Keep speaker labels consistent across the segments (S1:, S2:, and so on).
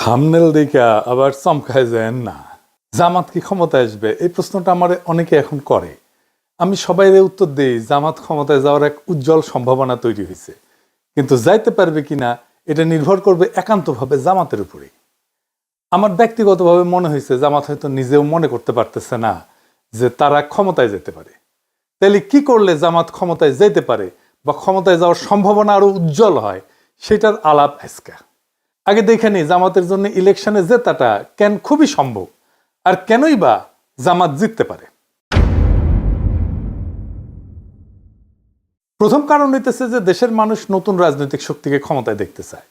S1: Thumbnail দেখা আবার চমকায় যায় না। জামাত কি ক্ষমতায় আসবে, এই প্রশ্নটা আমার অনেকে এখন করে। আমি সবাইরে উত্তর দিই, জামাত ক্ষমতায় যাওয়ার এক উজ্জ্বল সম্ভাবনা তৈরি হয়েছে, কিন্তু যাইতে পারবে কিনা এটা নির্ভর করবে একান্তভাবে জামাতের উপরে। আমার ব্যক্তিগতভাবে মনে হয়েছে জামাত হয়তো নিজেও মনে করতে পারতেছে না যে তারা ক্ষমতায় যেতে পারে। তাহলে কি করলে জামাত ক্ষমতায় যেতে পারে বা ক্ষমতায় যাওয়ার সম্ভাবনা আরো উজ্জ্বল হয়, সেটার আলাপ আজকে। আগে দেখে নি জামাতের জন্য ইলেকশনে জেতাটা কেন খুবই সম্ভব, আর কেনই বা জামাত জিততে পারে। প্রথম কারণ হইতেছে যে দেশের মানুষ নতুন রাজনৈতিক শক্তিকে ক্ষমতায় দেখতে চায়।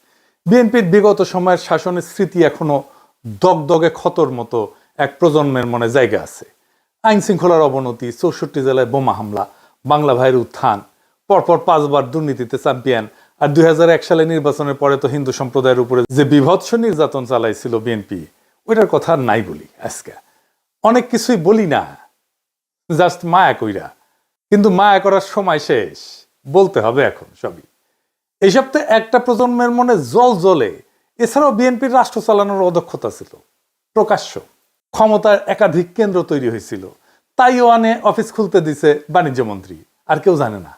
S1: বিএনপির বিগত সময়ের শাসনের স্মৃতি এখনো দগদগে ক্ষতর মতো এক প্রজন্মের মনে জায়গা আছে। আইন শৃঙ্খলার অবনতি, 64 জেলায় বোমা হামলা, বাংলা ভাইয়ের উত্থান, পরপর 5 বার দুর্নীতিতে চ্যাম্পিয়ন, আর 2001 সালে নির্বাচনের পরে তো হিন্দু সম্প্রদায়ের উপরে যে বিভৎস নির্যাতন চালাইছিল বিএনপি, ওইটার কথা আর নাই বলি। আজকে অনেক কিছুই বলি না, জাস্ট মায়া কইরা, কিন্তু মায়া করার সময় শেষ, বলতে হবে এখন সবই। এইসব তো একটা প্রজন্মের মনে জল জ্বলে। এছাড়াও বিএনপির রাষ্ট্র চালানোর অদক্ষতা ছিল প্রকাশ্য। ক্ষমতার একাধিক কেন্দ্র তৈরি হয়েছিল, তাইওয়ানে অফিস খুলতে দিছে বাণিজ্য মন্ত্রী, আর কেউ জানে না।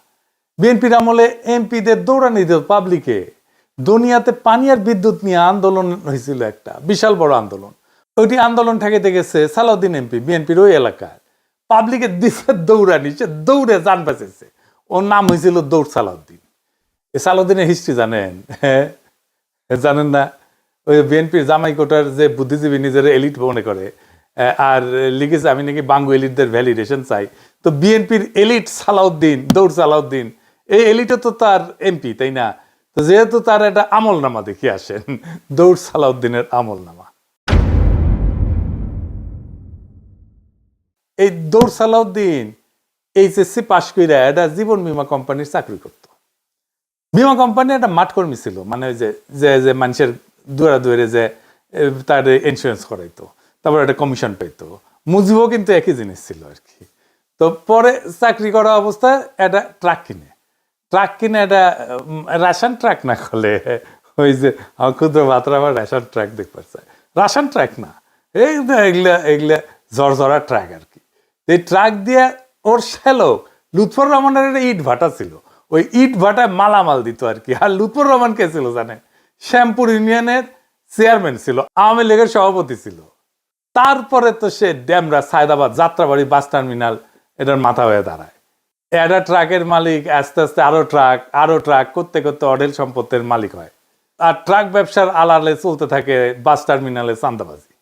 S1: বিএনপির আমলে এমপিদের দৌড়ানি দিল পাবলিকে। দুনিয়াতে পানি আর বিদ্যুৎ নিয়ে আন্দোলন হয়েছিল, একটা বিশাল বড় আন্দোলন। ওইটি আন্দোলন ঠেকাইতে গেছে সালাউদ্দিন এমপি, বিএনপির ওই এলাকায়। পাবলিকের দিছে দৌড়ানি, সে দৌড়ে যান বাঁচেছে। ওর নাম হয়েছিল দৌড় সালাউদ্দিন। এই সালাউদ্দিনের হিস্ট্রি জানেন? হ্যাঁ, জানেন না? ওই বিএনপির জামাই কোটার যে বুদ্ধিজীবী নিজের এলিট মনে করে, আর লিখেছে আমি নাকি বাঙ্গু এলিটদের ভ্যালিডেশন চাই। তো বিএনপির এলিট সালাউদ্দিন, দৌড় সালাউদ্দিন, এই এলিটও তো তার এমপি, তাই না? তো যেহেতু তার একটা আমলনামা দেখে আসেন, দৌড় সালাউদ্দিনের আমলনামা। এই দৌড় সালাউদ্দিন এইচএসসি পাশ করে একটা জীবন বীমা কোম্পানির চাকরি করত। বীমা কোম্পানি একটা মাঠকর্মী ছিল, মানে ওই যে যে মানুষের দুয়ারে দুয়ারে যে তার ইন্স্যুরেন্স করাইতো, তারপর একটা কমিশন পাইতো। মুজিবও কিন্তু একই জিনিস ছিল আর কি। তো পরে চাকরি করা অবস্থায় একটা ট্রাক কিনে একটা রাশন ট্রাক না খোলে, ওই যে ক্ষুদ্র ভাতরা আবার রাশন ট্রাক দেখতে পাচ্ছে, রাশন ট্রাক না, এই এগুলা ঝরঝরা ট্রাক আর কি। এই ট্রাক দিয়ে ওর শ্যালক লুৎফর রহমানের একটা ইট ভাটা ছিল, ওই ইট ভাটায় মালামাল দিত আর কি। আর লুৎফর রহমান কে ছিল জানেন? শ্যামপুর ইউনিয়নের চেয়ারম্যান ছিল, আওয়ামী লীগের সভাপতি ছিল। তারপরে তো সে ড্যামরা, সায়দাবাদ, যাত্রাবাড়ি বাস টার্মিনাল এটার মাথা হয়ে দাঁড়ায়। একটা ট্রাকের মালিক আস্তে আস্তে আরো ট্রাক করতে করতে অঢেল সম্পত্তির মালিক হয়। আর ট্রাক ব্যবসার আড়ালে চলতে থাকে বাস টার্মিনালে চাঁদাবাজি।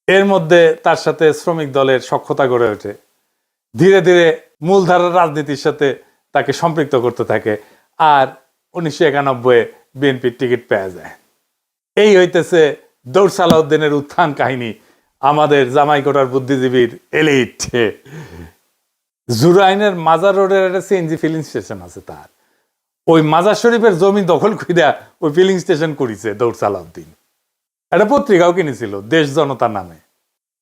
S1: এর মধ্যে তার সাথে শ্রমিক দলের সখ্যতা গড়ে ওঠে। ধীরে ধীরে মূলধারার রাজনীতির সাথে তাকে সম্পৃক্ত করতে থাকে, আর 1991 বিএনপির টিকিট পেয়ে যায়। এই হইতেছে দৌড় সালাউদ্দিনের উত্থান কাহিনী, আমাদের জামাইকোটার বুদ্ধিজীবীর এলিট। জুরাইনের মাজার রোডের একটা সিএনজি ফিলিং স্টেশন আছে তার, ওই মাজার শরীফের জমি দখল কইরা ওই ফিলিং স্টেশন করেছে দৌড় সালাউদ্দিন। একটা পত্রিকাও কিনেছিল দেশ জনতা নামে।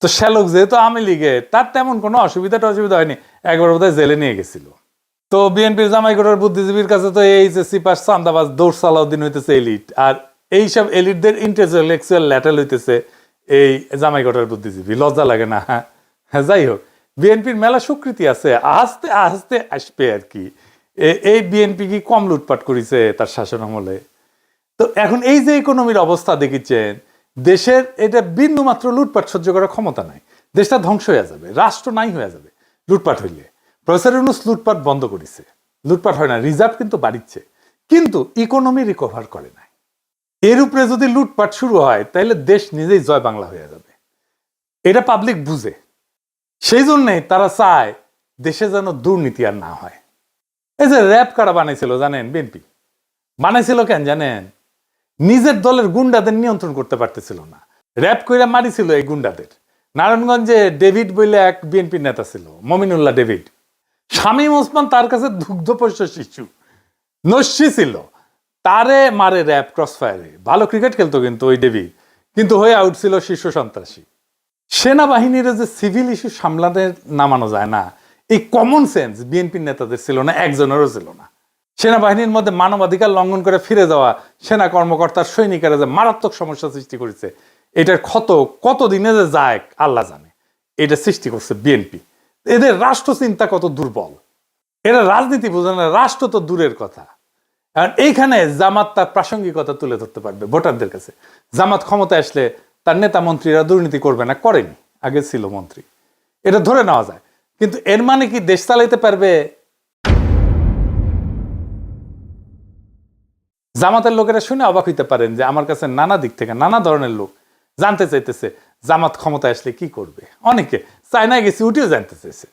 S1: তো শ্যালক যেহেতু আওয়ামী লীগে, তার তেমন কোনো অসুবিধা হয়নি, একবার বোধহয় জেলে নিয়ে গেছিল। তো বিএনপির জামাইকোটার বুদ্ধিজীবীর কাছে তো এইচএসসি পাস চান্দাবাজ দৌড় সালাউদ্দিন হইতেছে এলিট, আর এইসব এলিটদের ইন্টেলেকচুয়াল ল্যাটেল হইতেছে এই জামাইকোটার বুদ্ধিজীবী। লজ্জা লাগে না? হ্যাঁ, যাই হোক, বিএনপির মেলা স্বীকৃতি আছে, আস্তে আস্তে আসবে আর কি। এই বিএনপি কি কম লুটপাট করেছে তার শাসন আমলে? তো এখন এই যে ইকোনমির অবস্থা দেখিচ্ছেন, দেশের এটা বিন্দু মাত্র লুটপাট সহ্য করার ক্ষমতা নাই। দেশটা ধ্বংস হয়ে যাবে, রাষ্ট্র নাই হয়ে যাবে লুটপাট হইলে। প্রফেসর ইউনূস লুটপাট বন্ধ করেছে, লুটপাট হয় না, রিজার্ভ কিন্তু বাড়িচ্ছে, কিন্তু ইকোনমি রিকভার করে নাই। এর উপরে যদি লুটপাট শুরু হয়, তাহলে দেশ নিজেই জয় বাংলা হয়ে যাবে। এটা পাবলিক বুঝে, সেই জন্যে তারা চায় দেশে যেন দুর্নীতি আর না হয়। এই যে র্যাব কারা বানাইছিল জানেন? বিএনপি বানাইছিল কেন জানেন? নিজের দলের গুন্ডাদের নিয়ন্ত্রণ করতে পারতেছিল না, র্যাব কইরা মারিছিল এই গুন্ডাদের। নারায়ণগঞ্জে ডেভিড বইলে এক বিএনপির নেতা ছিল, মমিনুল্লাহ ডেভিড। শামীম ওসমান তার কাছে দুগ্ধপোষ্য শিশু, নস্যি ছিল, তারে মারে র্যাব ক্রসফায়ারে। ভালো ক্রিকেট খেলতো কিন্তু ওই ডেভিড, কিন্তু হয়ে আউট ছিল শীর্ষ সন্ত্রাসী। সেনাবাহিনীর যে সিভিল ইস্যু সামলাতে নামানো যায় না, এই কমন সেন্স বিএনপির নেতাদের ছিল না, একজনেরও ছিল না। সেনাবাহিনীর মধ্যে মানবাধিকার লঙ্ঘন করে ফিরে যাওয়া সেনা কর্মকর্তার সৈনিকেরা যে মারাত্মক সমস্যা সৃষ্টি করেছে, এটার ক্ষত কতদিনে যে যায় আল্লাহ জানে। এটা সৃষ্টি করছে বিএনপি। এদের রাষ্ট্র চিন্তা কত দুর্বল, এরা রাজনীতি বোঝে না, রাষ্ট্র তো দূরের কথা। আর এইখানে জামাত তার প্রাসঙ্গিকতা তুলে ধরতে পারবে ভোটারদের কাছে। জামাত ক্ষমতায় আসলে তার নেতা মন্ত্রীরা দুর্নীতি করবে না, করেনি, আগে ছিল মন্ত্রী, এটা ধরে নেওয়া যায়। কিন্তু এর মানে কি দেশ চালাইতে পারবে? জামাতের লোকেরা শুনে অবাক হইতে পারেন যে আমার কাছে নানা দিক থেকে নানা ধরনের লোক জানতে চাইতেছে জামাত ক্ষমতায় আসলে কি করবে। অনেকে চায়নায় গেছি উঠেও জানতে চাইছে,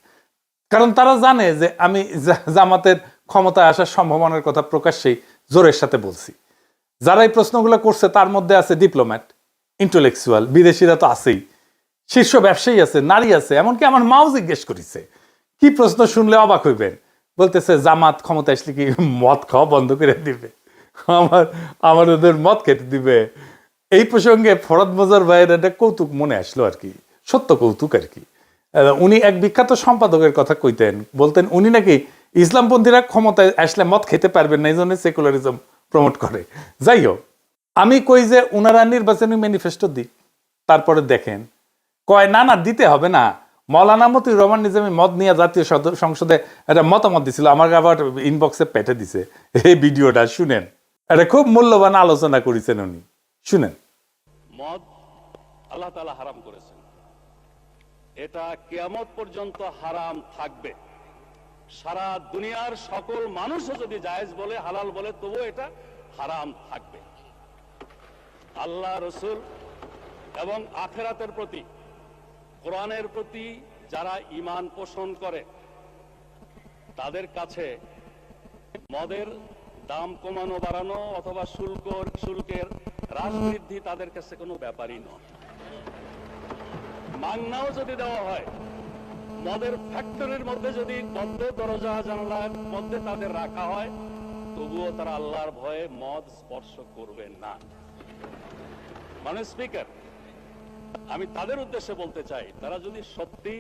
S1: কারণ তারা জানে যে আমি জামাতের ক্ষমতায় আসার সম্ভাবনার কথা প্রকাশ্যেই জোরের সাথে বলছি। যারা এই প্রশ্নগুলো করছে তার মধ্যে আছে ডিপ্লোম্যাট, ইন্টেলেকচুয়াল, বিদেশিরা তো আছেই, শীর্ষ ব্যবসায়ী আছে, নারী আছে, এমনকি আমার মাও জিজ্ঞেস করেছে। কি প্রশ্ন শুনলে অবাক হইবেন, বলতেছে জামাত ক্ষমতায় আসলে কি মদ খাওয়া বন্ধ করে দিবে, আমার ওদের মদ খেতে দিবে। এই প্রসঙ্গে ফরদ মজার ভাইয়ের একটা কৌতুক মনে আসলো আর কি, সত্য কৌতুক আর কি। উনি এক বিখ্যাত সম্পাদকের কথা কইতেন, বলতেন উনি নাকি ইসলামপন্থীরা ক্ষমতায় আসলে মদ খেতে পারবেন না, এই জন্য সেকুলারিজম প্রমোট করে। যাই হোক, আমি কই যে উনারা নির্বাচনী ম্যানিফেস্টো দিক, তারপরে দেখেন কয় না না দিতে হবে না। মৌলানা মতিউর রহমান নিজামী মদ নিয়ে জাতীয় সংসদে একটা মতামত দিছিল, আমার আবার ইনবক্সে পেঠে দিছে এই ভিডিওটা, শুনেন। এটা খুব মূল্যবান আলোচনা করেছেন উনি, শুনেন।
S2: মদ আল্লাহ তাআলা হারাম করেছেন, এটা কিয়ামত পর্যন্ত হারাম থাকবে। সারা দুনিয়ার সকল মানুষও যদি জায়েজ বলে, হালাল বলে, তবুও এটা হারাম থাকবে। আল্লাহ, রসুল এবং আখিরাতের প্রতি, কোরআনের প্রতি যারা ঈমান পোষণ করে তাদের কাছে মদের দাম কমানো বাড়ানো অথবা শুল্কের হ্রাস বৃদ্ধি তাদের কাছে কোনো ব্যাপারই নয়। মাংনাও যদি দেওয়া হয়, মদের ফ্যাক্টরির মধ্যে যদি বদ্ধ দরজা জানালার মধ্যে তাদের রাখা হয়, তবুও তারা আল্লাহর ভয়ে মদ স্পর্শ করবেন না। মানে স্পিকার, আমি তাদের উদ্দেশ্যে বলতে চাই, তারা যদি সত্যি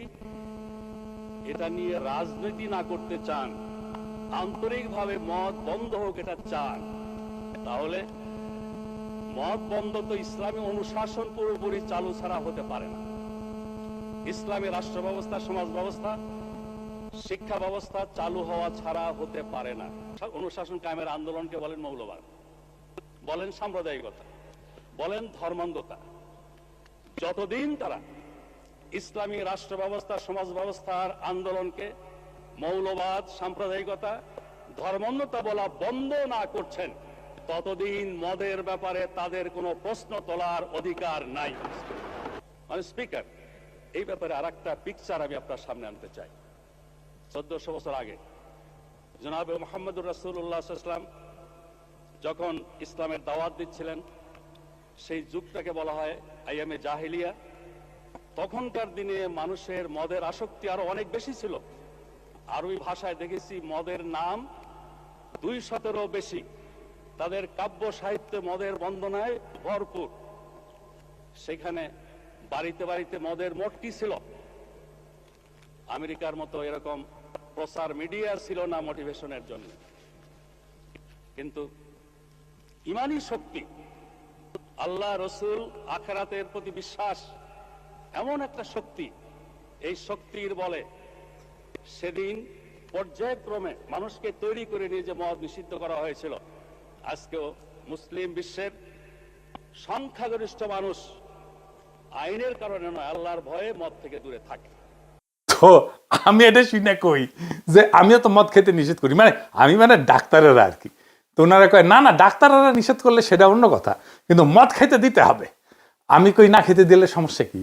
S2: এটা নিয়ে রাজনীতি না করতে চান, আন্তরিকভাবে মদ বন্ধ হোক এটা চান, তাহলে মদ বন্ধ তো ইসলামী অনুশাসন পুরোপুরি চালু ছাড়া হতে পারে না। ইসলামী রাষ্ট্র ব্যবস্থা, সমাজ ব্যবস্থা, শিক্ষা ব্যবস্থা চালু হওয়া ছাড়া হতে পারে না। অনুশাসন কায়েমের আন্দোলনকে বলেন মৌলবাদ, বলেন সাম্প্রদায়িকতা, বলেন ধর্মান্ধতা। যতদিন তারা ইসলামী রাষ্ট্র ব্যবস্থা, সমাজ ব্যবস্থার আন্দোলনকে মৌলবাদ, সাম্প্রদায়িকতা, ধর্মান্ধতা বলা বন্ধ না করছেন, ততদিন মদের ব্যাপারে তাদের কোনো প্রশ্ন তোলার অধিকার নাই। মানে স্পিকার, এই ব্যাপারে আর একটা পিকচার আমি আপনার সামনে আনতে চাই। 1400 বছর আগে জনাবে মুহাম্মদুর রাসূলুল্লাহ সাল্লাল্লাহু আলাইহি ওয়াসাল্লাম যখন ইসলামের দাওয়াত দিচ্ছিলেন, সেই যুগটাকে বলা হয় আইয়ামে জাহিলিয়া। তখনকার দিনে মানুষের মদের আসক্তি আরো অনেক বেশি ছিল। আরবি ভাষায় দেখেছি মদের নাম 200-এরও বেশি। তাদের কাব্য সাহিত্যে মদের বন্দনায় ভরপুর। সেখানে বাড়িতে বাড়িতে মদের মটকি ছিল। আমেরিকার মতো এরকম প্রচার মিডিয়া ছিল না মোটিভেশনের জন্য, কিন্তু ইমানি শক্তি, আল্লাহ, রসুল, আখিরাতের প্রতি বিশ্বাস এমন একটা শক্তি, এই শক্তির বলে সেদিন পর্যায়ক্রমে মানুষকে তৈরি করে নিয়ে যে মদ নিষিদ্ধ করা হয়েছিল। আজকেও মুসলিম বিশ্বের সংখ্যাগরিষ্ঠ মানুষ আইনের কারণে নয়, আল্লাহর ভয়ে মদ থেকে দূরে থাকে।
S1: তো আমি এটা শুনে কই যে আমিও তো মদ খেতে নিষেধ করি, মানে ডাক্তারেরা আর কি। তো ওনারা কয় না না, ডাক্তাররা নিষেধ করলে সেটা অন্য কথা, কিন্তু মদ খেতে দিতে হবে। আমি কই না, খেতে দিলে সমস্যা কি?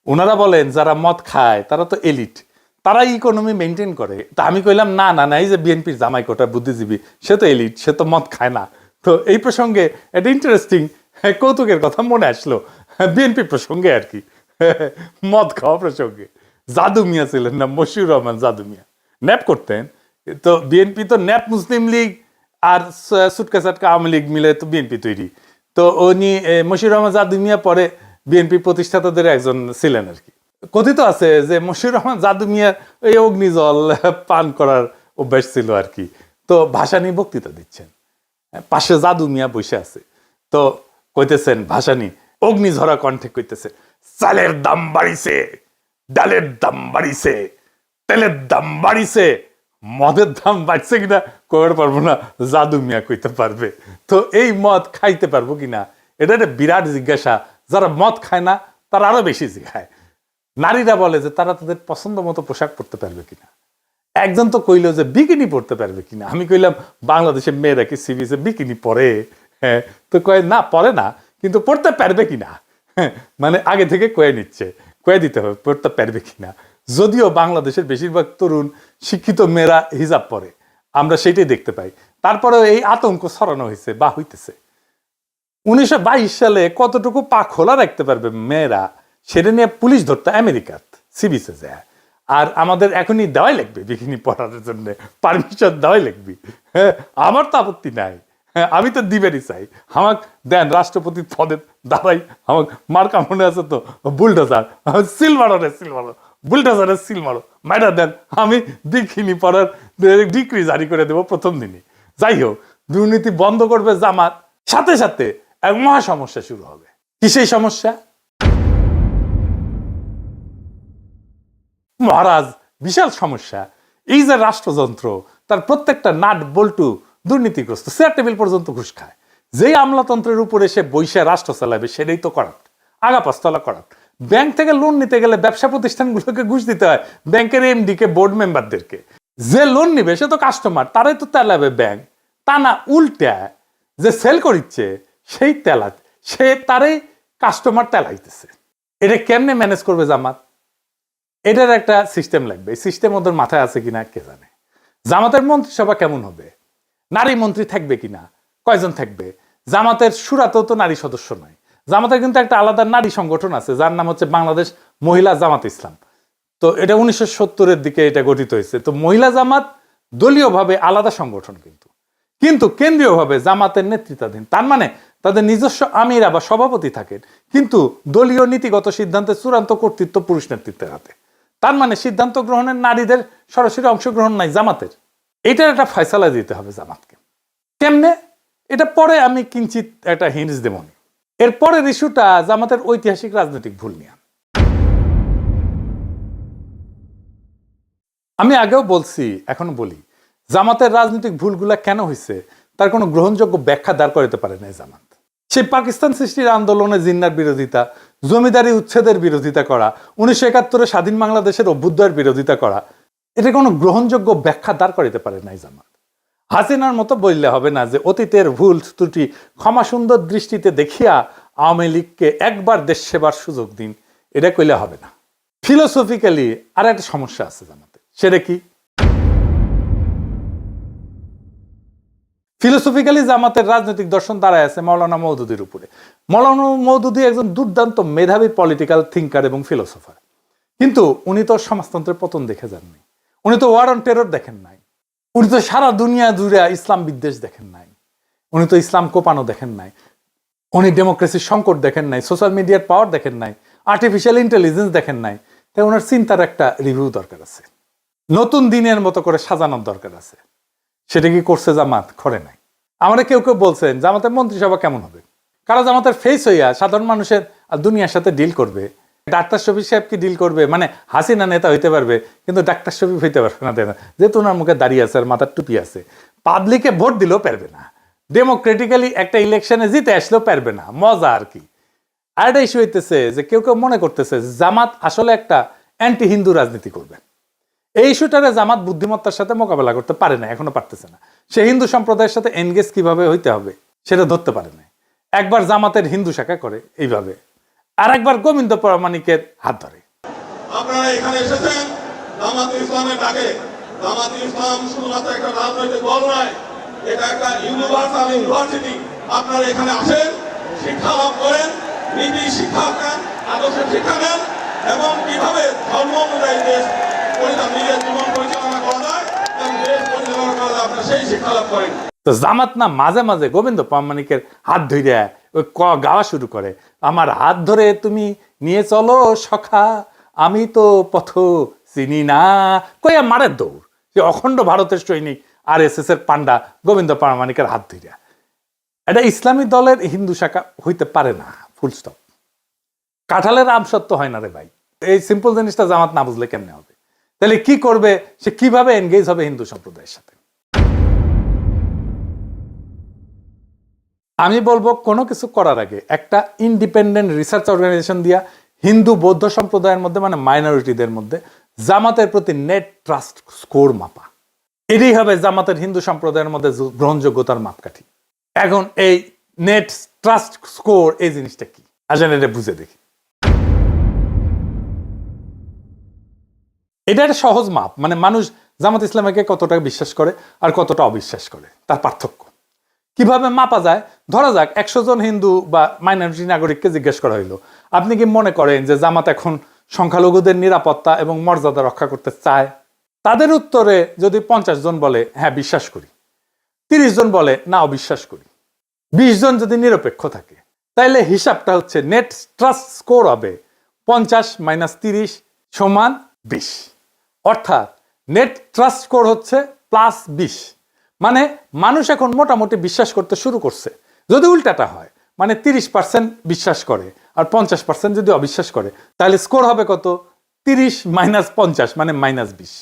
S1: ওনারা বলেন যারা মদ খায় তারা তো এলিট, তারা ইকোনমি মেনটেন করে। তা আমি কইলাম না না না, এই যে বিএনপির জামাই কোটা বুদ্ধিজীবী, সে তো এলিট, সে তো মদ খায় না। তো এই প্রসঙ্গে একটা ইন্টারেস্টিং কৌতুকের কথা মনে আসলো, বিএনপি প্রসঙ্গে আর কি, মদ খাওয়া প্রসঙ্গে। জাদু মিয়া ছিলেন না, মশিউর রহমান জাদু মিয়া, ন্যাপ করতেন। তো বিএনপি তো ন্যাপ, মুসলিম লীগ আর সুটকা চাটকা আওয়ামী লীগ মিলে তো বিএনপি তৈরি। তো উনি মশিউর রহমান জাদু মিয়া পরে বিএনপি প্রতিষ্ঠাতাদের একজন ছিলেন আর কি। কথিত আছে যে মশিউর রহমান জাদু মিয়ার এই অগ্নিজল পান করার অভ্যাস ছিল আর কি। তো ভাসানী বক্তৃতা দিচ্ছেন, পাশে জাদু মিয়া বসে আছে। তো কইতেছেন ভাসানী অগ্নিঝরা কণ্ঠে কইতেছে, চালের দাম বাড়িছে, ডালের দাম বাড়িছে, তেলের দাম বাড়িছে, মদের দাম বাড়ছে কিনা কইতে পারবো না, জাদু মিয়া কইতে পারবে। তো এই মদ খাইতে পারবো কিনা এটা একটা বিরাট জিজ্ঞাসা। যারা মদ খায় না তারা আরো বেশি জিজ্ঞায়। নারীরা বলে যে তারা তাদের পছন্দ মতো পোশাক পরতে পারবে কিনা। একজন তো কইলো যে বিকিনি পরতে পারবে কিনা। আমি কইলাম বাংলাদেশের মেয়েরা কি সি বিচে বিকিনি পরে? হ্যাঁ, তো কয়ে না পরে না, কিন্তু পড়তে পারবে কিনা। মানে আগে থেকে কয়ে নিচ্ছে, কয়ে দিতে হবে পড়তে পারবে কিনা। যদিও বাংলাদেশের বেশিরভাগ তরুণ শিক্ষিত মেয়েরা হিজাব পরে, আমরা সেটাই দেখতে পাই। তারপরেও এই আতঙ্ক ছড়ানো হয়েছে বা হইতেছে। 1922 সালে কতটুকু পা খোলা রাখতে পারবে মেয়েরা সেটা নিয়ে পুলিশ ধরতে আমেরিকাত সি বিচে যায়। আর আমাদের এখনই দেওয়াই লাগবে বিকিনি পরার জন্য, পারমিশন দেওয়াই লাগবে। হ্যাঁ, আমার তো আপত্তি নাই, হ্যাঁ, আমি তো দিবেরই চাই। আমাকে দেন রাষ্ট্রপতি পদে দাঁড়াই, আমাকে মার্কা মনে আছে তো, বুলডোজার, সিল মারো রে সিল মারো, বুলডোজারের সিল মারো, মাইরা দেন, আমি বিকিনি পরার ডিক্রি জারি করে দেবো প্রথম দিনই। যাই হোক, দুর্নীতি বন্ধ করবে জামাত, সাথে সাথে এক মহা সমস্যা শুরু হবে। কি সেই সমস্যা? মহারাজ, বিশাল সমস্যা। এই যে রাষ্ট্রযন্ত্র, তার প্রত্যেকটা নাট বল্টু দুর্নীতিগ্রস্ত, চেয়ার টেবিল পর্যন্ত ঘুষ খায়। যেই আমলাতন্ত্রের উপরে সে বৈশা রাষ্ট্র চালাবে সেটাই তো করাপ্ট, আগা পাঁচতলা করাপ্ট। ব্যাংক থেকে লোন নিতে গেলে ব্যবসা প্রতিষ্ঠানগুলোকে ঘুষ দিতে হয়, ব্যাংকের এমডি কে, বোর্ড মেম্বারদেরকে। যে লোন নিবে সে তো কাস্টমার, তারাই তো তেলাবে ব্যাংক। তা না, উল্টা যে সেল করিচ্ছে সেই তেলা, সে তারাই কাস্টমার তেলাইতেছে। এটা কেমনে ম্যানেজ করবে জামাত? এটার একটা সিস্টেম লাগবে। এই সিস্টেম ওদের মাথায় আছে কিনা কে জানে। জামাতের মন্ত্রিসভা কেমন হবে? নারী মন্ত্রী থাকবে কিনা, কয়জন থাকবে? জামাতের সুরাতেও তো নারী সদস্য নয়। জামাতের কিন্তু একটা আলাদা নারী সংগঠন আছে যার নাম হচ্ছে বাংলাদেশ মহিলা জামাত ইসলাম। তো এটা 1970-এর দিকে এটা গঠিত হয়েছে। তো মহিলা জামাত দলীয়ভাবে আলাদা সংগঠন, কিন্তু কেন্দ্রীয়ভাবে জামাতের নেতৃত্বাধীন। তার মানে তাদের নিজস্ব আমিরা বা সভাপতি থাকেন, কিন্তু দলীয় নীতিগত সিদ্ধান্তের চূড়ান্ত কর্তৃত্ব পুরুষ নেতৃত্বের হাতে। তার মানে সিদ্ধান্ত গ্রহণের নারীদের সরাসরি অংশগ্রহণ নাই জামাতের। এটার একটা ফয়সালা দিতে হবে জামাতকে। কেমনে? এটা পরে আমি কিঞ্চিত একটা হিন্টস দেব। এরপরের ইস্যুটা জামাতের ঐতিহাসিক রাজনৈতিক ভুল নিয়ে। আমি আগেও বলছি, এখনো বলি, জামাতের রাজনৈতিক ভুলগুলা কেন হয়েছে তার কোনো গ্রহণযোগ্য ব্যাখ্যা দাঁড় করাতে পারে না জামাত। সেই পাকিস্তান সৃষ্টির আন্দোলনে জিন্নার বিরোধিতা, জমিদারি উচ্ছেদের বিরোধিতা করা, 1971-এ স্বাধীন বাংলাদেশের অভ্যুদয়ের বিরোধিতা করা, এটা কোনো গ্রহণযোগ্য ব্যাখ্যা দাঁড় করাতে পারে নাই জামাত। হাসিনার মতো বললে হবে না যে অতীতের ভুল ত্রুটি ক্ষমা সুন্দর দৃষ্টিতে দেখিয়া আওয়ামী লীগকে একবার দেশ সেবার সুযোগ দিন, এটা কইলে হবে না। ফিলোসফিক্যালি আর একটা সমস্যা আছে জামাতে। সেটা কি? ফিলোসফিক্যালি জামাতের রাজনৈতিক দর্শন দাঁড়ায় আছে মৌলানা মওদুদির উপরে। মৌলানা মওদুদি একজন দুর্দান্ত মেধাবী পলিটিক্যাল থিঙ্কার এবং ফিলোসফার, কিন্তু উনি তো সমাজতন্ত্রের পতন দেখে যাননি, উনি তো ওয়ার অন টেরর দেখেন নাই, উনি তো সারা দুনিয়া জুড়ে ইসলাম বিদ্বেষ দেখেন নাই, উনি তো ইসলাম কোপানো দেখেন নাই, উনি ডেমোক্রেসির সংকট দেখেন নাই, সোশ্যাল মিডিয়ার পাওয়ার দেখেন নাই, আর্টিফিশিয়াল ইন্টেলিজেন্স দেখেন নাই। তাই ওনার চিন্তার একটা রিভিউ দরকার আছে, নতুন দিনের মতো করে সাজানোর দরকার আছে। সেটা কি করছে জামাত? করে নাই। আমরা কেউ কেউ বলছেন জামাতের মন্ত্রিসভা কেমন হবে, কারণ জামাতের ফেস হইয়া সাধারণ মানুষের আর দুনিয়ার সাথে ডিল করবে। ডাক্তার শফিক সাহেব কি ডিল করবে? মানে হাসিনা নেতা হইতে পারবে কিন্তু ডাক্তার শফিক হইতে পারবে না, যেহেতু ওনার মুখে দাঁড়িয়ে আছে আর মাথার টুপি আছে। পাবলিকে ভোট দিলেও পারবে না, ডেমোক্রেটিক্যালি একটা ইলেকশনে জিতে আসলেও পারবে না। মজা আর কি। আর একটা ইস্যু হইতেছে যে কেউ কেউ মনে করতেছে জামাত আসলে একটা অ্যান্টি হিন্দু রাজনীতি করবে। এই ইস্যুটারে জামাত বুদ্ধিমত্তার সাথে মোকাবেলা করতে পারে না, এখনো পারতেছে না। সে হিন্দু সম্প্রদায়ের সাথে এনগেজ কিভাবে হইতে হবে সেটা ধরতে পারে না। একবার জামাতের হিন্দু শাখা করে এইভাবে, আর একবার গোবিন্দ প্রামাণিকের হাত ধরে।
S3: আপনারা এখানে এসেছেন জামাতুল ইসলামের ডাকে। জামাতুল ইসলাম শুধুমাত্র একটা রাজনৈতিক দল নয়, এটা একটা ইউনিভার্সাল ইউনিভার্সিটি। আপনারা এখানে আসেন, শিক্ষা লাভ করেন, নীতি শিক্ষা নেন, আদর্শের শিক্ষা নেন, এবং কিভাবে ধর্ম অনুযায়ী দেশ নিজের জীবন পরিচালনা করা যায় এবং দেশ পরিচালনা করা যায়, আপনারা সেই শিক্ষা লাভ করেন।
S1: তো জামাত না মাঝে মাঝে গোবিন্দ প্রামাণিকের হাত ধরে ওই গাওয়া শুরু করে, আমার হাত ধরে তুমি নিয়ে চলো সখা, আমি তো পথ চিনি না, কইয়া মারের দৌড়। সে অখণ্ড ভারতের সৈনিক RSS এর পান্ডা গোবিন্দ প্রামাণিকের হাত ধরিয়া। এটা ইসলামী দলের হিন্দু শাখা হইতে পারে না, ফুল স্টপ। কাঁঠালের আম সত্য হয় না রে ভাই। এই সিম্পল জিনিসটা জামাত না বুঝলে কেমনে হবে? তাহলে কি করবে সে, কিভাবে এনগেজ হবে হিন্দু সম্প্রদায়ের সাথে? আমি বলবো কোনো কিছু করার আগে একটা ইন্ডিপেন্ডেন্ট রিসার্চ অর্গানাইজেশন দিয়া হিন্দু বৌদ্ধ সম্প্রদায়ের মধ্যে, মানে মাইনরিটিদের মধ্যে জামাতের প্রতি নেট ট্রাস্ট স্কোর মাপা। এটাই হবে জামাতের হিন্দু সম্প্রদায়ের মধ্যে গ্রহণযোগ্যতার মাপকাঠি। এখন এই নেট ট্রাস্ট স্কোর এই জিনিসটা কি, আসলে এটা বুঝে দেখি। এটা একটা সহজ মাপ, মানে মানুষ জামাত ইসলামকে কতটা বিশ্বাস করে আর কতটা অবিশ্বাস করে তার পার্থক্য কিভাবে মাপা যায়। ধরা যাক 100 জন হিন্দু বা মাইনরিটি নাগরিককে জিজ্ঞেস করা হইলো, আপনি কি মনে করেন যে জামাত এখন সংখ্যালঘুদের নিরাপত্তা এবং মর্যাদা রক্ষা করতে চায়? তাদের উত্তরে যদি 50 জন বলে হ্যাঁ বিশ্বাস করি, 30 জন বলে না অবিশ্বাস করি, 20 জন যদি নিরপেক্ষ থাকে, তাইলে হিসাবটা হচ্ছে নেট ট্রাস্ট স্কোর হবে 50 - 30 = 20। অর্থাৎ নেট ট্রাস্ট স্কোর হচ্ছে +20। মানে মানুষ এখন মোটামুটি বিশ্বাস করতে শুরু করছে। যদি উল্টাটা হয়, মানে 30% বিশ্বাস করে আর 50% যদি অবিশ্বাস করে, তাহলে স্কোর হবে কত? 30 - 50 মানে -20।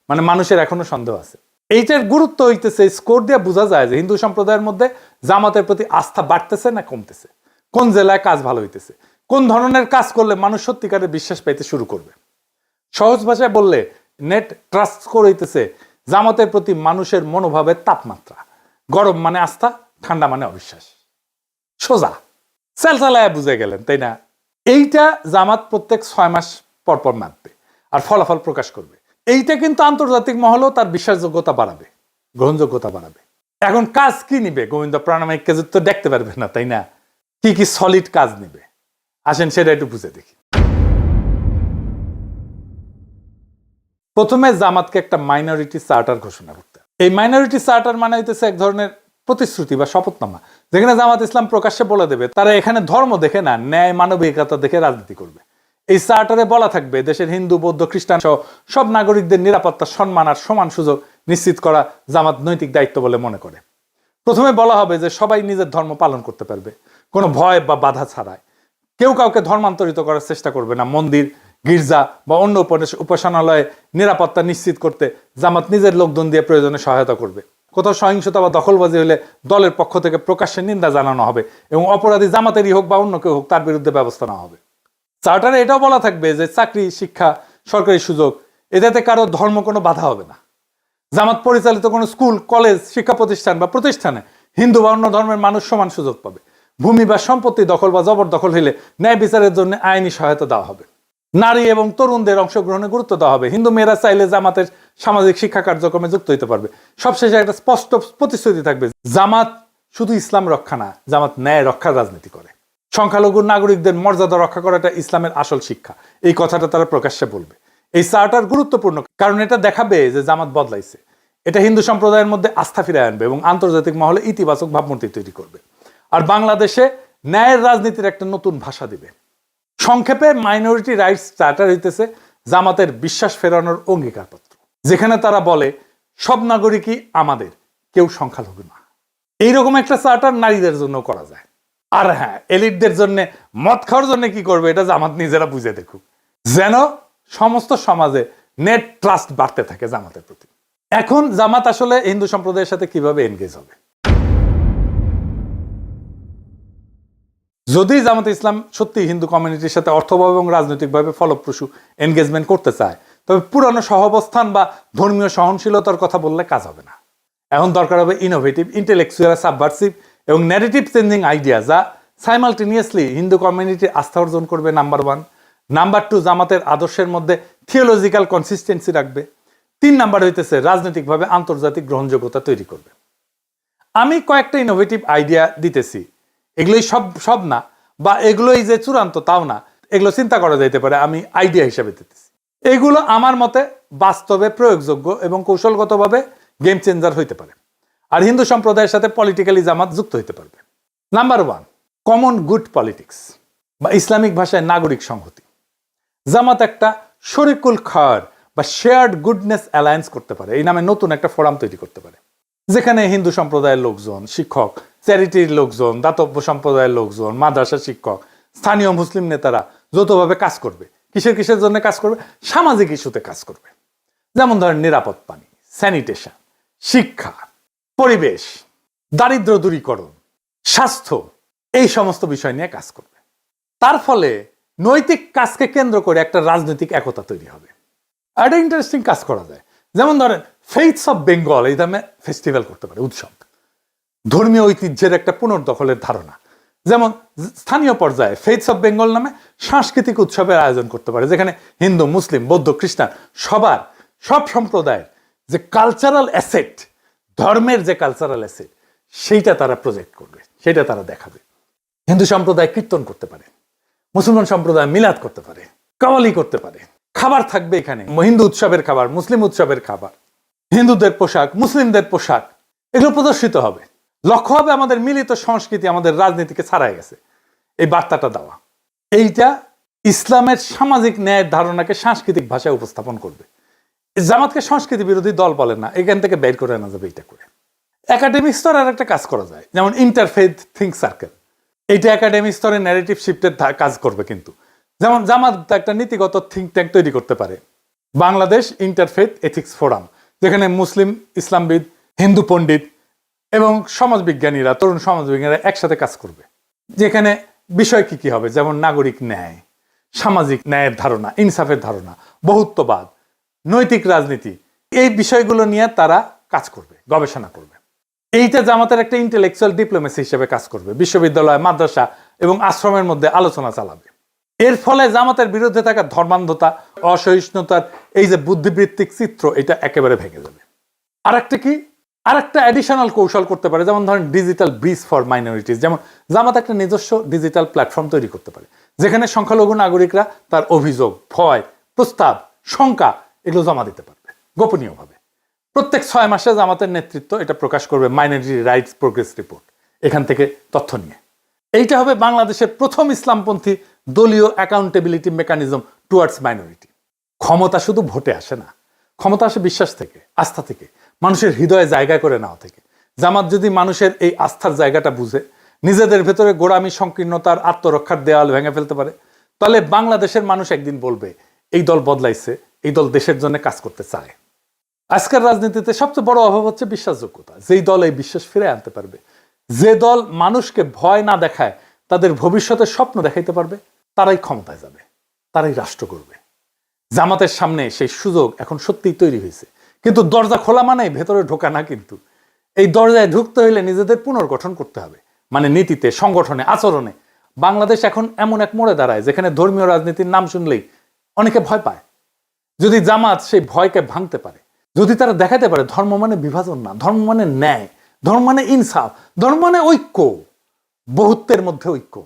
S1: মানে মানুষের এখনো সন্দেহ আছে। এইটার গুরুত্ব হইতেছে স্কোর দিয়ে বোঝা যায় যে হিন্দু সম্প্রদায়ের মধ্যে জামাতের প্রতি আস্থা বাড়তেছে না কমতেছে, কোন জেলায় কাজ ভালো হইতেছে, কোন ধরনের কাজ করলে মানুষ সত্যিকারের বিশ্বাস পাইতে শুরু করবে। সহজ ভাষায় বললে নেট ট্রাস্ট স্কোর হইতেছে জামাতের প্রতি মানুষের মনোভাবের তাপমাত্রা। গরম মানে আস্থা, ঠান্ডা মানে অবিশ্বাস। সোজা সেলসালায় বুঝে গেলেন, তাই না? এইটা জামাত প্রত্যেক 6 মাস পর পর মাপবে আর ফলাফল প্রকাশ করবে। এইটা কিন্তু আন্তর্জাতিক মহলেও তার বিশ্বাসযোগ্যতা বাড়াবে, গ্রহণযোগ্যতা বাড়াবে। এখন কাজ কি নিবে? গোবিন্দ প্রামাণিককে তো দেখতে পারবে না, তাই না? কি কি সলিড কাজ নিবে, আসেন সেটা একটু বুঝে দেখি। প্রথমে জামাতকে একটা মাইনরিটি চার্টার ঘোষণা করতে। এই মাইনরিটি চার্টার মানে হইতেছে এক ধরনের প্রতিশ্রুতি বা শপথনামা, যেখানে জামাত ইসলাম প্রকাশ্যে বলে দেবে তারা এখানে ধর্ম দেখে না, ন্যায় মানবিকতা দেখে রাজনীতি করবে। এই চার্টারে বলা থাকবে দেশের হিন্দু বৌদ্ধ খ্রিস্টান সহ সব নাগরিকদের নিরাপত্তা, সম্মান আর সমান সুযোগ নিশ্চিত করা জামাত নৈতিক দায়িত্ব বলে মনে করে। প্রথমে বলা হবে যে সবাই নিজের ধর্ম পালন করতে পারবে কোনো ভয় বা বাধা ছাড়াই। কেউ কাউকে ধর্মান্তরিত করার চেষ্টা করবে না। মন্দির, গির্জা বা অন্য উপাসনালয়ে নিরাপত্তা নিশ্চিত করতে জামাত নিজের লোকজন দিয়ে প্রয়োজনে সহায়তা করবে। কোথাও সহিংসতা বা দখলবাজি হলে দলের পক্ষ থেকে প্রকাশ্যে নিন্দা জানানো হবে এবং অপরাধী জামাতেরই হোক বা অন্য কেউ হোক তার বিরুদ্ধে ব্যবস্থা নেওয়া হবে। চার্টারে এটাও বলা থাকবে যে চাকরি, শিক্ষা, সরকারি সুযোগ এটাতে কারো ধর্ম কোনো বাধা হবে না। জামাত পরিচালিত কোনো স্কুল, কলেজ, শিক্ষা প্রতিষ্ঠান বা প্রতিষ্ঠানে হিন্দু বা অন্য ধর্মের মানুষ সমান সুযোগ পাবে। ভূমি বা সম্পত্তি দখল বা জবরদখল হলে ন্যায় বিচারের জন্য আইনি সহায়তা দেওয়া হবে। নারী এবং তরুণদের অংশগ্রহণে গুরুত্ব দেওয়া হবে। হিন্দু মেয়েরা চাইলে জামাতের সামাজিক শিক্ষা কার্যক্রমে যুক্ত হতে পারবে। সবশেষে একটা স্পষ্ট প্রতিশ্রুতি থাকবে, জামাত শুধু ইসলাম রক্ষা না, জামাত ন্যায় রক্ষার রাজনীতি করে। সংখ্যালঘু নাগরিকদের মর্যাদা রক্ষা করাটা ইসলামের আসল শিক্ষা, এই কথাটা তারা প্রকাশ্যে বলবে। এই চার্টার গুরুত্বপূর্ণ কারণ এটা দেখাবে যে জামাত বদলাইছে। এটা হিন্দু সম্প্রদায়ের মধ্যে আস্থা ফিরিয়ে আনবে এবং আন্তর্জাতিক মহলে ইতিবাচক ভাবমূর্তি তৈরি করবে। আর বাংলাদেশে ন্যায়ের রাজনীতির একটা নতুন ভাষা দিবে। সংক্ষেপে মাইনরিটি রাইটস চার্টার হইতেছে জামাতের বিশ্বাস ফেরানোর অঙ্গীকারপত্র, যেখানে তারা বলে সব নাগরিকই আমাদের, কেউ সংখ্যালঘু না। এইরকম একটা চার্টার নারীদের জন্য করা যায়। আর হ্যাঁ, এলিটদের জন্য মদ খাওয়ার জন্য কি করবে এটা জামাত নিজেরা বুঝে দেখুক, যেন সমস্ত সমাজে নেট ট্রাস্ট বাড়তে থাকে জামাতের প্রতি। এখন জামাত আসলে হিন্দু সম্প্রদায়ের সাথে কিভাবে এনগেজ হবে? যদি জামাত ইসলাম সত্যি হিন্দু কমিউনিটির সাথে অর্থভাবে এবং রাজনৈতিকভাবে ফলপ্রসূ এনগেজমেন্ট করতে চায়, তবে পুরানো সহাবস্থান বা ধর্মীয় সহনশীলতার কথা বললে কাজ হবে না। এখন দরকার হবে ইনোভেটিভ, ইন্টেলেকচুয়াল, সাবভার্সিভ এবং ন্যারেটিভ চেঞ্জিং আইডিয়া, যা সাইমালটেনিয়াসলি হিন্দু কমিউনিটির আস্থা অর্জন করবে, নাম্বার 1। নাম্বার 2, জামাতের আদর্শের মধ্যে থিওলজিক্যাল কনসিস্টেন্সি রাখবে। 3 নাম্বার হইতেছে রাজনৈতিকভাবে আন্তর্জাতিক গ্রহণযোগ্যতা তৈরি করবে। আমি কয়েকটা ইনোভেটিভ আইডিয়া দিতেছি, এগুলোই সব না বা এগুলোই যে চূড়ান্ত তাও না, এগুলো চিন্তা করা যাইতে পারে, আমি আইডিয়া হিসাবে দিতেছি। এগুলো আমার মতে বাস্তবে প্রয়োগযোগ্য এবং কৌশলগতভাবে গেম চেঞ্জার হইতে পারে, আর হিন্দু সম্প্রদায়ের সাথে পলিটিক্যালি জামাত যুক্ত হইতে পারবে। নাম্বার 1, কমন গুড পলিটিক্স বা ইসলামিক ভাষায় নাগরিক সংহতি। জামাত একটা শরিকুল খায়র বা শেয়ার্ড গুডনেস অ্যালায়েন্স করতে পারে, এই নামে নতুন একটা ফোরাম তৈরি করতে পারে। যেখানে হিন্দু সম্প্রদায়ের লোকজন, শিক্ষক, চ্যারিটির লোকজন, দাতব্য সম্প্রদায়ের লোকজন, মাদ্রাসা শিক্ষক, স্থানীয় মুসলিম নেতারা যৌথভাবে কাজ করবে। কিসের জন্য কাজ করবে? সামাজিক ইস্যুতে কাজ করবে। যেমন ধরেন নিরাপদ পানি, স্যানিটেশন, শিক্ষা, পরিবেশ, দারিদ্র দূরীকরণ, স্বাস্থ্য, এই সমস্ত বিষয় নিয়ে কাজ করবে। তার ফলে নৈতিক কাজকে কেন্দ্র করে একটা রাজনৈতিক একতা তৈরি হবে। একটা ইন্টারেস্টিং কাজ করা যায়। যেমন ধরেন ফেইথস অফ বেঙ্গল এই নামে ফেস্টিভ্যাল করতে পারে, উৎসব, ধর্মীয় ঐতিহ্যের একটা পুনর্দখলের ধারণা। যেমন স্থানীয় পর্যায়ে ফেইথস অফ বেঙ্গল নামে সাংস্কৃতিক উৎসবের আয়োজন করতে পারে, যেখানে হিন্দু, মুসলিম, বৌদ্ধ, খ্রিস্টান সব সম্প্রদায়ের যে কালচারাল অ্যাসেট, ধর্মের যে কালচারাল অ্যাসেট, সেইটা তারা প্রজেক্ট করবে, সেটা তারা দেখাবে। হিন্দু সম্প্রদায় কীর্তন করতে পারে, মুসলমান সম্প্রদায় মিলাদ করতে পারে, কাওয়ালি করতে পারে, খাবার থাকবে এখানে, হিন্দু উৎসবের খাবার, মুসলিম উৎসবের খাবার, হিন্দুদের পোশাক, মুসলিমদের পোশাক, এগুলো প্রদর্শিত হবে। লক্ষ্য হবে আমাদের মিলিত সংস্কৃতি আমাদের রাজনীতিকে ছাড়াই গেছে, এই বার্তাটা দেওয়া। এইটা ইসলামের সামাজিক ন্যায়ের ধারণাকে সাংস্কৃতিক ভাষায় উপস্থাপন করবে। জামাতকে সংস্কৃতি বিরোধী দল বলে না, এখান থেকে বের করে আনা যাবে। এটা করে একাডেমিক স্তরে আর একটা কাজ করা যায়, যেমন ইন্টারফেথ থিঙ্ক সার্কেল। এইটা একাডেমিক স্তরে ন্যারেটিভ শিফটের কাজ করবে। কিন্তু যেমন জামাত একটা নীতিগত থিঙ্ক ট্যাঙ্ক তৈরি করতে পারে, বাংলাদেশ ইন্টারফেথ এথিক্স ফোরাম, যেখানে মুসলিম, ইসলামবিদ, হিন্দু পণ্ডিত এবং সমাজবিজ্ঞানীরা, তরুণ সমাজবিজ্ঞানীরা একসাথে কাজ করবে। যেখানে বিষয় কি হবে, যেমন নাগরিক ন্যায়, সামাজিক ন্যায়ের ধারণা, ইনসাফের ধারণা, বহুত্ববাদ, নৈতিক রাজনীতি, এই বিষয়গুলো নিয়ে তারা কাজ করবে, গবেষণা করবে। এইটা জামাতের একটা ইন্টেলেকচুয়াল ডিপ্লোমেসি হিসেবে কাজ করবে। বিশ্ববিদ্যালয়, মাদ্রাসা এবং আশ্রমের মধ্যে আলোচনা চালাবে। এর ফলে জামাতের বিরুদ্ধে থাকা ধর্মান্ধতা, অসহিষ্ণুতার এই যে বুদ্ধিবৃত্তিক চিত্র, এটা একেবারে ভেঙে যাবে। আরেকটা অ্যাডিশনাল কৌশল করতে পারে, যেমন ধরেন ডিজিটাল ব্রিজ ফর মাইনরিটিস। যেমন জামাত একটা নিজস্ব ডিজিটাল প্ল্যাটফর্ম তৈরি করতে পারে, যেখানে সংখ্যালঘু নাগরিকরা তার অভিযোগ, ভয়, প্রস্তাব, শঙ্কা এগুলো জমা দিতে পারবে গোপনীয়ভাবে। প্রত্যেক 6 মাসে জামাতের নেতৃত্ব এটা প্রকাশ করবে মাইনরিটি রাইটস প্রোগ্রেস রিপোর্ট, এখান থেকে তথ্য নিয়ে। এইটা হবে বাংলাদেশের প্রথম ইসলামপন্থী দলীয় অ্যাকাউন্টেবিলিটি মেকানিজম টুয়ার্ডস মাইনরিটি। ক্ষমতা শুধু ভোটে আসে না, ক্ষমতা আসে বিশ্বাস থেকে, আস্থা থেকে, মানুষের হৃদয়ে জায়গা করে নেওয়া থেকে। জামাত যদি মানুষের এই আস্থার জায়গাটা বুঝে নিজেদের ভেতরে গোড়ামি, সংকীর্ণতার, আত্মরক্ষার দেওয়াল ভেঙে ফেলতে পারে, তাহলে বাংলাদেশের মানুষ একদিন বলবে এই দল বদলাইছে, এই দল দেশের জন্য কাজ করতে চায়। আজকের রাজনীতিতে সবচেয়ে বড় অভাব হচ্ছে বিশ্বাসযোগ্যতা। যেই দল এই বিশ্বাস ফিরে আনতে পারবে, যে দল মানুষকে ভয় না দেখায় তাদের ভবিষ্যতের স্বপ্ন দেখাইতে পারবে, তারাই ক্ষমতায় যাবে, তারাই রাষ্ট্র করবে। জামাতের সামনে সেই সুযোগ এখন সত্যিই তৈরি হয়েছে। কিন্তু দরজা খোলা মানে ভেতরে ঢোকা না। কিন্তু এই দরজায় ঢুকতে হইলে নিজেদের পুনর্গঠন করতে হবে, মানে নীতিতে, সংগঠনে, আচরণে। বাংলাদেশ এখন এমন এক মোড়ে দাঁড়ায় যেখানে ধর্মীয় রাজনীতির নাম শুনলেই অনেকে ভয় পায়। যদি জামাত সেই ভয়কে ভাঙতে পারে, যদি তারা দেখাতে পারে ধর্ম মানে বিভাজন না, ধর্ম মানে ন্যায়, ধর্ম মানে ইনসাফ, ধর্ম মানে ঐক্য, বহুত্বের মধ্যে ঐক্য,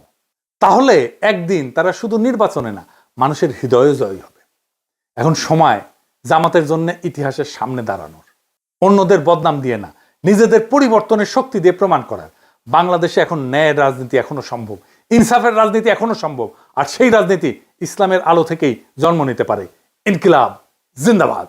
S1: তাহলে একদিন তারা শুধু নির্বাচনে না, মানুষের হৃদয়ে জয়ী হবে। এখন সময় জামাতের জন্য ইতিহাসের সামনে দাঁড়ানোর, অন্যদের বদনাম দিয়ে না, নিজেদের পরিবর্তনের শক্তি দিয়ে প্রমাণ করার। বাংলাদেশে এখন ন্যায়ের রাজনীতি এখনো সম্ভব, ইনসাফের রাজনীতি এখনো সম্ভব। আর সেই রাজনীতি ইসলামের আলো থেকেই জন্ম নিতে পারে। ইনকিলাব জিন্দাবাদ।